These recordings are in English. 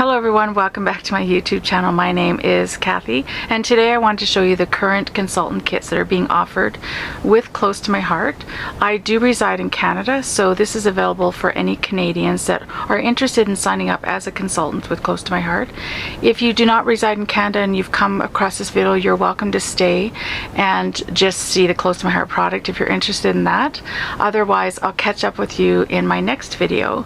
Hello everyone, welcome back to my YouTube channel. My name is Kathy and today I wanted to show you the current consultant kits that are being offered with Close to My Heart. I do reside in Canada, so this is available for any Canadians that are interested in signing up as a consultant with Close to My Heart. If you do not reside in Canada and you've come across this video, you're welcome to stay and just see the Close to My Heart product if you're interested in that. Otherwise, I'll catch up with you in my next video.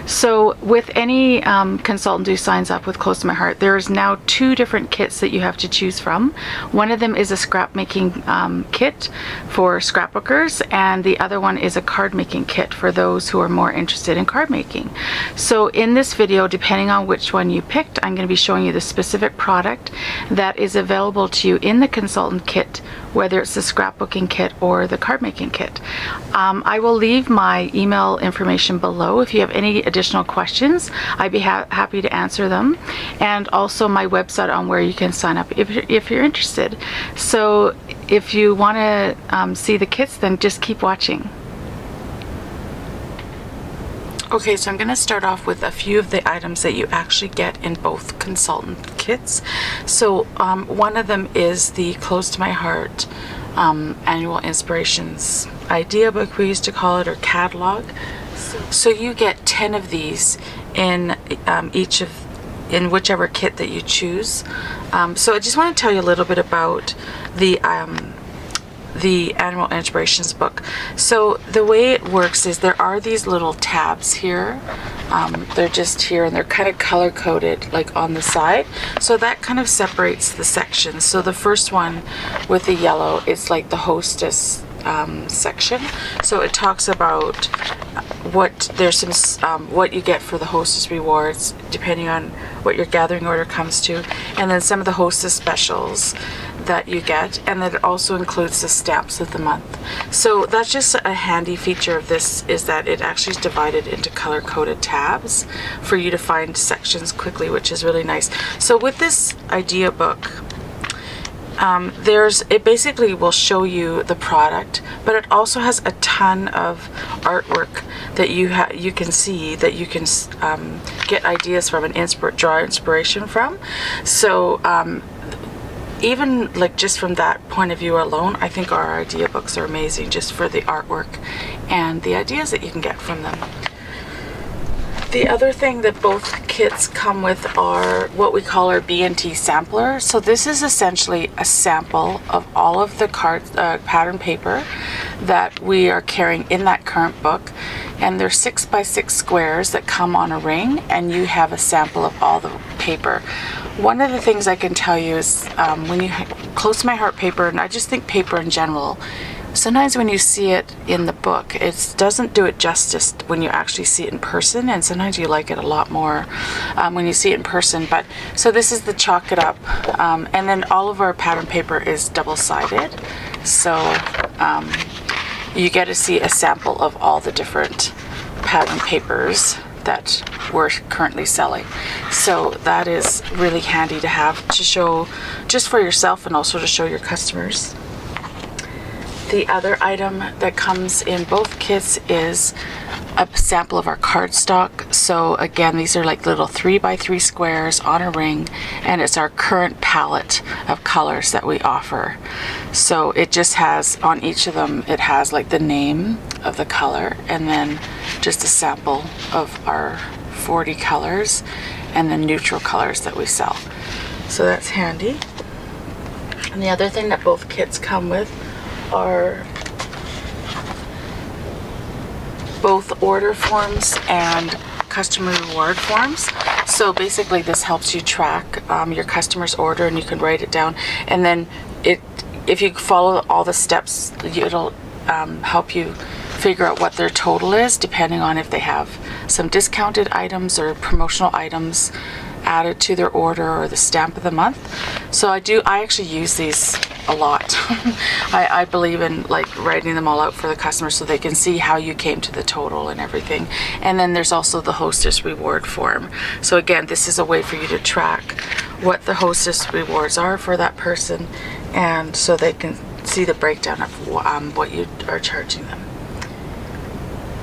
So with any consultant who signs up with Close to My Heart, there's now two different kits that you have to choose from. One of them is a scrap making kit for scrapbookers, and the other one is a card making kit for those who are more interested in card making. So in this video, depending on which one you picked, I'm going to be showing you the specific product that is available to you in the consultant kit, whether it's the scrapbooking kit or the card making kit. I will leave my email information below. If you have any additional questions, I'd be happy to answer them, and also my website on where you can sign up if you're interested. So if you want to see the kits, then just keep watching. Okay, so I'm going to start off with a few of the items that you actually get in both consultant kits. So one of them is the Close to My Heart Annual Inspirations Idea Book, we used to call it, or catalog. So you get 10 of these in in whichever kit that you choose. So I just want to tell you a little bit about the Annual Inspirations book. So the way it works is there are these little tabs here. They're just here and they're kind of color coded like on the side. So that kind of separates the sections. So the first one with the yellow is like the hostess section. So it talks about what you get for the hostess rewards depending on what your gathering order comes to, and then some of the hostess specials that you get, and then it also includes the stamps of the month. So that's just a handy feature of this, is that it actually is divided into color-coded tabs for you to find sections quickly, which is really nice. So with this idea book, it basically will show you the product, but it also has a ton of artwork that you can see, that you can get ideas from and draw inspiration from. So even like just from that point of view alone, I think our idea books are amazing just for the artwork and the ideas that you can get from them. The other thing that both kits come with are what we call our B&T sampler. So this is essentially a sample of all of the pattern paper that we are carrying in that current book, and they're 6x6 squares that come on a ring, and you have a sample of all the paper. One of the things I can tell you is when you Close to My Heart paper, and I just think paper in general, sometimes when you see it in the book, it doesn't do it justice when you actually see it in person, and sometimes you like it a lot more when you see it in person. But so this is the chalk it up, and then all of our pattern paper is double-sided, so you get to see a sample of all the different pattern papers that we're currently selling. So that is really handy to have, to show just for yourself and also to show your customers. The other item that comes in both kits is a sample of our cardstock. So again, these are like little 3x3 squares on a ring, and it's our current palette of colors that we offer. So it just has, on each of them, it has like the name of the color and then just a sample of our 40 colors and the neutral colors that we sell. So that's handy. And the other thing that both kits come with are both order forms and customer reward forms. So basically this helps you track your customer's order, and you can write it down, and then if you follow all the steps, it'll help you figure out what their total is depending on if they have some discounted items or promotional items added to their order or the stamp of the month. So I actually use these a lot. I believe in like writing them all out for the customer so they can see how you came to the total and everything. And then there's also the hostess reward form. So again, this is a way for you to track what the hostess rewards are for that person, and so they can see the breakdown of what you are charging them.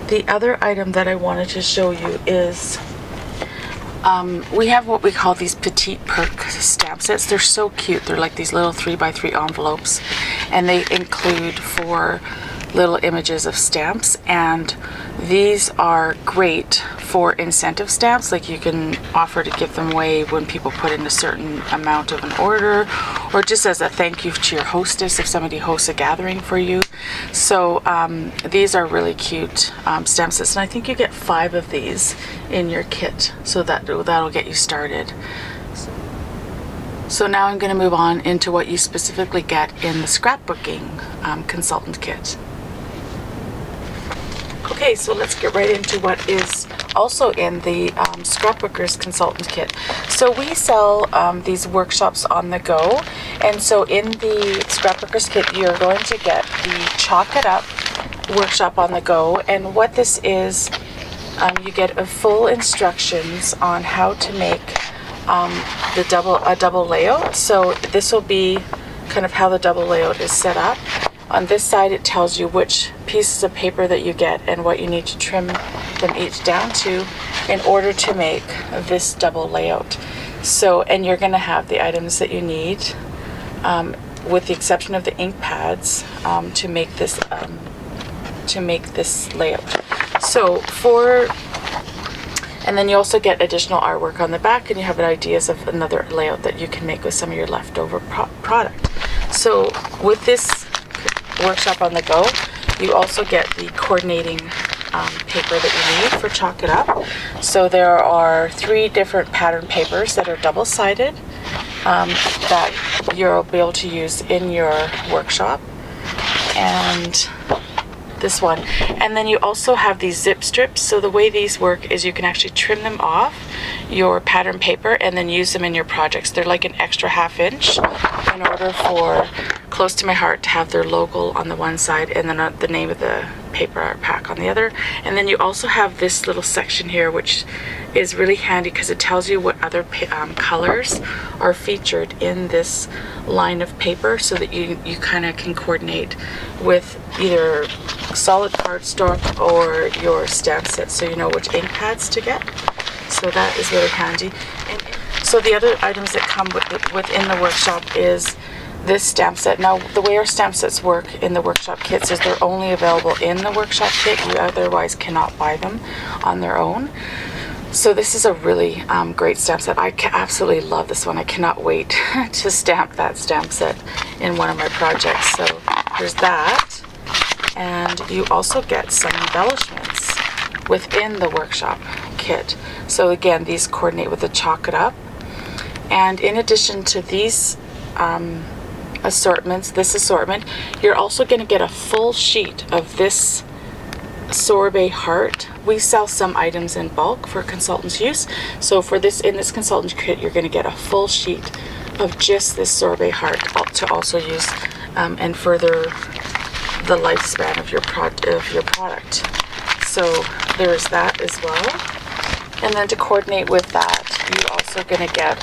The other item that I wanted to show you is We have what we call these petite perk stamp sets. They're so cute. They're like these little 3x3 envelopes, and they include 4 little images of stamps, and these are great for incentive stamps. Like, you can offer to give them away when people put in a certain amount of an order, or just as a thank you to your hostess if somebody hosts a gathering for you. So these are really cute stamp sets, and I think you get 5 of these in your kit, so that'll get you started. So now I'm going to move on into what you specifically get in the Scrapbooking Consultant Kit. Okay, so let's get right into what is also in the Scrapbookers Consultant Kit. So we sell these workshops on the go, and so in the Scrapbookers Kit you're going to get the Chalk It Up workshop on the go, and what this is, you get a full instructions on how to make a double layout. So this will be kind of how the double layout is set up. On this side it tells you which pieces of paper that you get and what you need to trim them each down to in order to make this double layout. So, and you're going to have the items that you need, with the exception of the ink pads, to make this layout. So and then you also get additional artwork on the back, and you have ideas of another layout that you can make with some of your leftover product. So with this workshop on the go, you also get the coordinating paper that you need for Chalk It Up. So there are 3 different pattern papers that are double-sided that you'll be able to use in your workshop, and this one. And then you also have these zip strips. So the way these work is you can actually trim them off your pattern paper and then use them in your projects. They're like an extra ½ inch in order for Close to My Heart to have their logo on the one side and then the name of the paper art pack on the other. And then you also have this little section here, which is really handy because it tells you what other colors are featured in this line of paper, so that you kind of can coordinate with either solid cardstock or your stamp set, so you know which ink pads to get. So that is really handy. And so the other items that come within the workshop is this stamp set. Now, the way our stamp sets work in the workshop kits is they're only available in the workshop kit. You otherwise cannot buy them on their own. So this is a really great stamp set. I absolutely love this one. I cannot wait to stamp that stamp set in one of my projects. So there's that. And you also get some embellishments within the workshop kit. So again, these coordinate with the Chalk It Up. And in addition to these this assortment, you're also going to get a full sheet of this sorbet heart. We sell some items in bulk for consultants' use. So for this, in this consultant kit, you're going to get a full sheet of just this sorbet heart to also use and further the lifespan of your product. So there's that as well. And then to coordinate with that, you're also going to get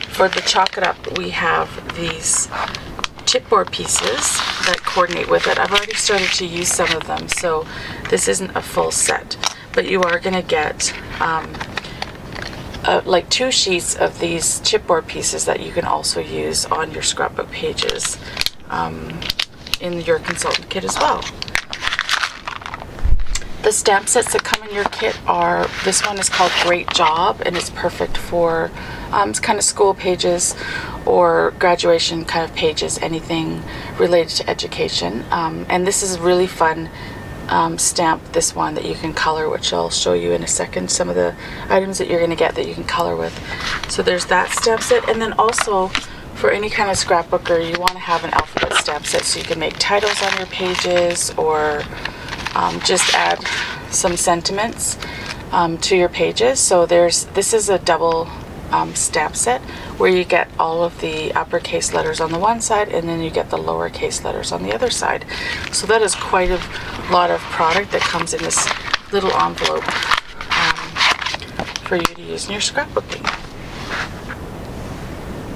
for the Chalk It Up, we have these chipboard pieces that coordinate with it. I've already started to use some of them, so this isn't a full set, but you are going to get like 2 sheets of these chipboard pieces that you can also use on your scrapbook pages in your consultant kit as well. The stamp sets that come in your kit are, this one is called Great Job, and it's perfect for kind of school pages or graduation kind of pages, anything related to education. And this is a really fun stamp, this one that you can color, which I'll show you in a second, some of the items that you're going to get that you can color with. So there's that stamp set. And then also for any kind of scrapbooker, you want to have an alphabet stamp set so you can make titles on your pages, or just add some sentiments to your pages. So this is a double stamp set where you get all of the uppercase letters on the one side, and then you get the lowercase letters on the other side. So that is quite a lot of product that comes in this little envelope for you to use in your scrapbooking.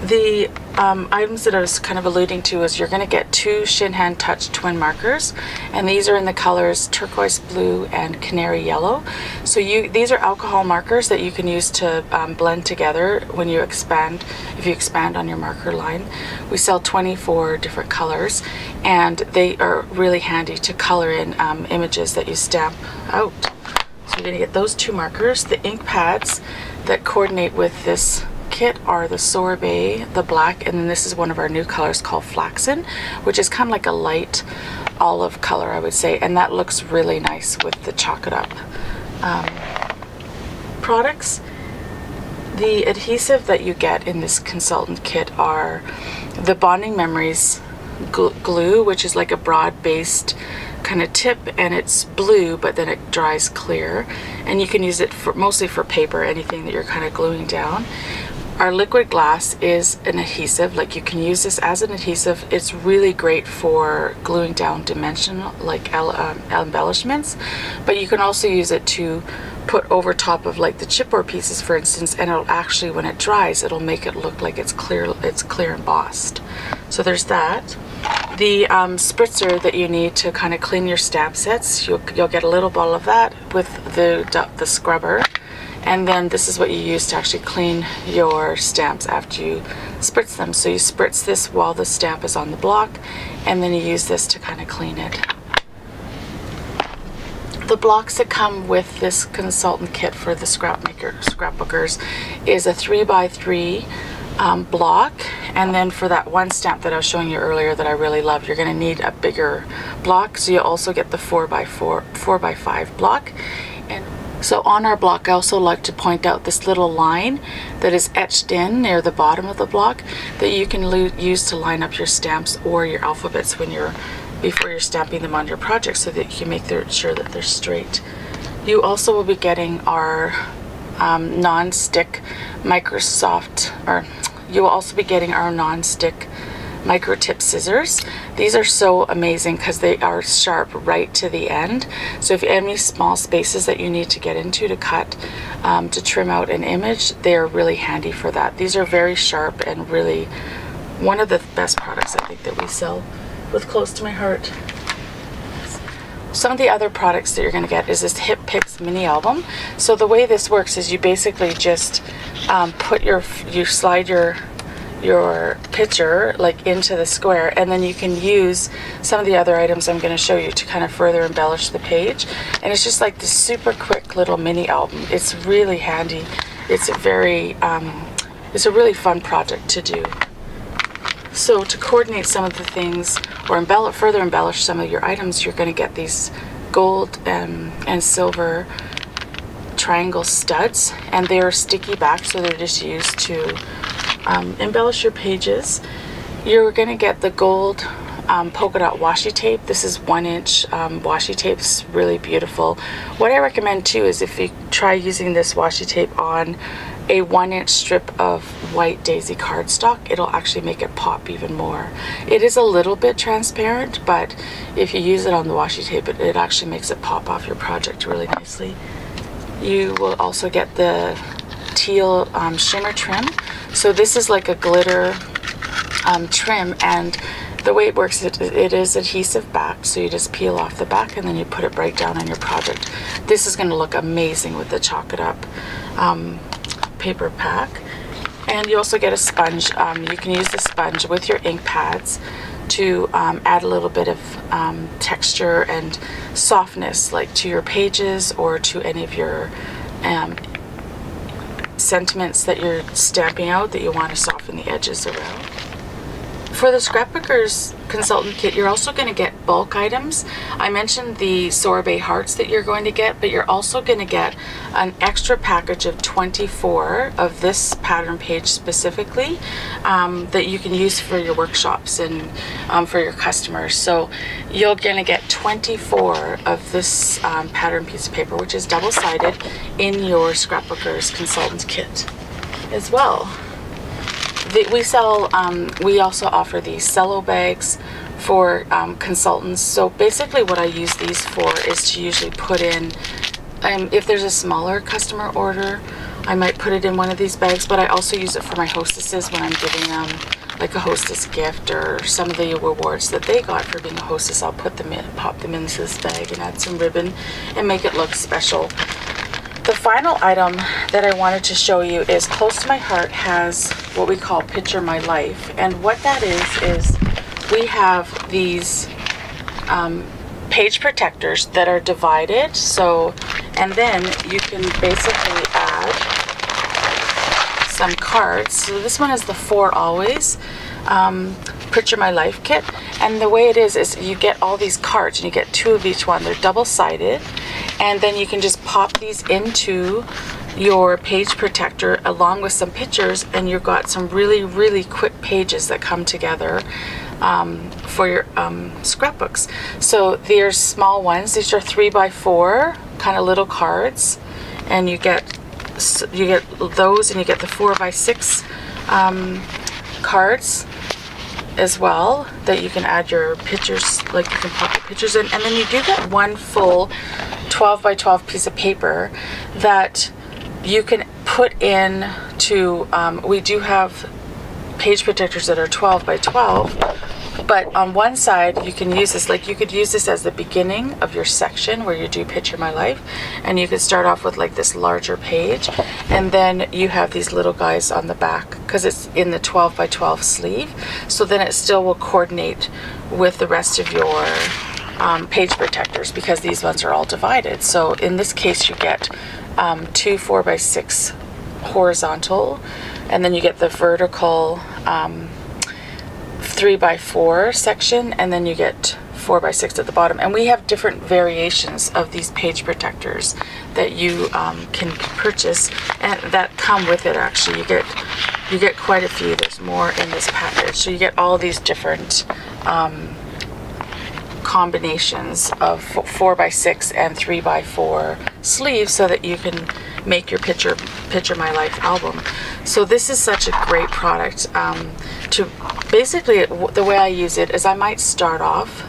The items that I was kind of alluding to is you're going to get 2 Shin Hand Touch twin markers, and these are in the colors turquoise blue and canary yellow. So these are alcohol markers that you can use to blend together when you expand, if you expand on your marker line. We sell 24 different colors, and they are really handy to color in images that you stamp out. So you're going to get those 2 markers. The ink pads that coordinate with this kit are the sorbet, the black, and then this is one of our new colors called flaxen, which is kind of like a light olive color, I would say, and that looks really nice with the Chalk It Up products. The adhesive that you get in this consultant kit are the Bonding Memories glue, which is like a broad-based kind of tip, and it's blue but then it dries clear, and you can use it for mostly for paper, anything that you're kind of gluing down. Our liquid glass is an adhesive, like you can use this as an adhesive. It's really great for gluing down dimensional, like embellishments, but you can also use it to put over top of like the chipboard pieces, for instance, and it'll actually, when it dries, it'll make it look like it's clear embossed. So there's that. The spritzer that you need to kind of clean your stamp sets, you'll get a little bottle of that with the scrubber. And then this is what you use to actually clean your stamps after you spritz them. So you spritz this while the stamp is on the block, and then you use this to kind of clean it. The blocks that come with this consultant kit for the scrapbookers is a 3x3 block, and then for that one stamp that I was showing you earlier that I really love, you're going to need a bigger block. So you also get the 4x5 block. And so on our block, I also like to point out this little line that is etched in near the bottom of the block that you can use to line up your stamps or your alphabets before you're stamping them on your project, so that you can make sure that they're straight. You also will be getting our non-stick you will also be getting our non-stick micro tip scissors. These are so amazing because they are sharp right to the end. So if you have any small spaces that you need to get into to cut, to trim out an image, they are really handy for that. These are very sharp and really one of the best products I think that we sell with close to my heart. Some of the other products that you're going to get is this Hip Picks mini album. So the way this works is you basically just you slide your picture like into the square, and then you can use some of the other items I'm going to show you to kind of further embellish the page. And it's just like this super quick little mini album. It's really handy. It's a really fun project to do. So to coordinate some of the things or further embellish some of your items, you're going to get these gold and silver triangle studs, and they're sticky back, so they're just used to embellish your pages. You're going to get the gold polka dot washi tape. This is 1-inch washi tape. It's really beautiful. What I recommend too is if you try using this washi tape on a 1-inch strip of white daisy cardstock, it'll actually make it pop even more. It is a little bit transparent, but if you use it on the washi tape, it actually makes it pop off your project really nicely. You will also get the teal shimmer trim. So this is like a glitter trim, and the way it works, it is adhesive back, so you just peel off the back and then you put it right down on your project. This is going to look amazing with the Chalk It Up paper pack. And you also get a sponge. You can use the sponge with your ink pads to add a little bit of texture and softness, like to your pages or to any of your sentiments that you're stamping out that you want to soften the edges around. For the Scrapbookers Consultant Kit, you're also going to get bulk items. I mentioned the sorbet hearts that you're going to get, but you're also going to get an extra package of 24 of this pattern page specifically that you can use for your workshops and for your customers. So you're going to get 24 of this pattern piece of paper, which is double-sided, in your Scrapbookers Consultant Kit as well. We also offer these cello bags for consultants. So basically what I use these for is to usually put in, if there's a smaller customer order, I might put it in one of these bags, but I also use it for my hostesses when I'm giving them like a hostess gift or some of the rewards that they got for being a hostess. I'll put them in, pop them into this bag and add some ribbon and make it look special. The final item that I wanted to show you is close to my heart, has what we call Picture My Life. And what that is we have these page protectors that are divided. So, and then you can basically add some cards. So this one is the For Always Picture My Life kit. And the way it is you get all these cards and you get 2 of each one. They're double-sided. And then you can just pop these into your page protector along with some pictures, and you've got some really, really quick pages that come together for your scrapbooks. So there's small ones. These are 3x4 kind of little cards, and you get those, and you get the 4x6 cards as well that you can add your pictures, like you can pop the pictures in. And then you do get one full 12x12 piece of paper that you can put in to, we do have page protectors that are 12x12, but on one side you can use this, like you could use this as the beginning of your section where you do Picture My Life, and you could start off with like this larger page, and then you have these little guys on the back because it's in the 12x12 sleeve, so then it still will coordinate with the rest of your page protectors, because these ones are all divided. So in this case you get 2 4x6 horizontal, and then you get the vertical 3x4 section, and then you get 4x6 at the bottom. And we have different variations of these page protectors that you can purchase and that come with it. Actually, you get quite a few. There's more in this package, so you get all these different combinations of 4x6 and 3x4 sleeves so that you can make your Picture My Life album. So this is such a great product. To basically, the way I use it is I might start off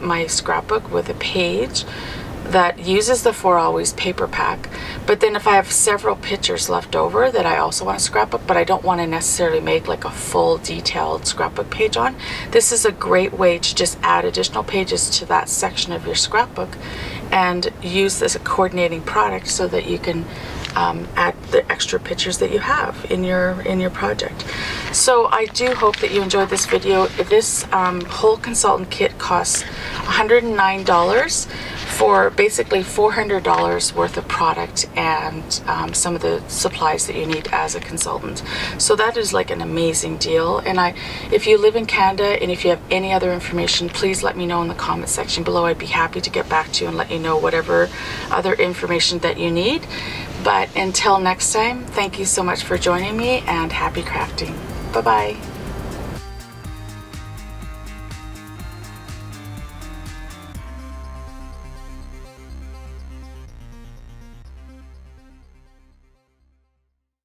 my scrapbook with a page that uses the For Always paper pack, but then if I have several pictures left over that I also want to scrapbook, but I don't want to necessarily make like a full detailed scrapbook page on, this is a great way to just add additional pages to that section of your scrapbook and use this as a coordinating product so that you can add the extra pictures that you have in your project. So I do hope that you enjoyed this video. This whole consultant kit costs $109 for basically $400 worth of product and some of the supplies that you need as a consultant. So that is like an amazing deal. And if you live in Canada and if you have any other information, please let me know in the comment section below. I'd be happy to get back to you and let you know whatever other information that you need. But until next time, thank you so much for joining me, and happy crafting. Bye-bye.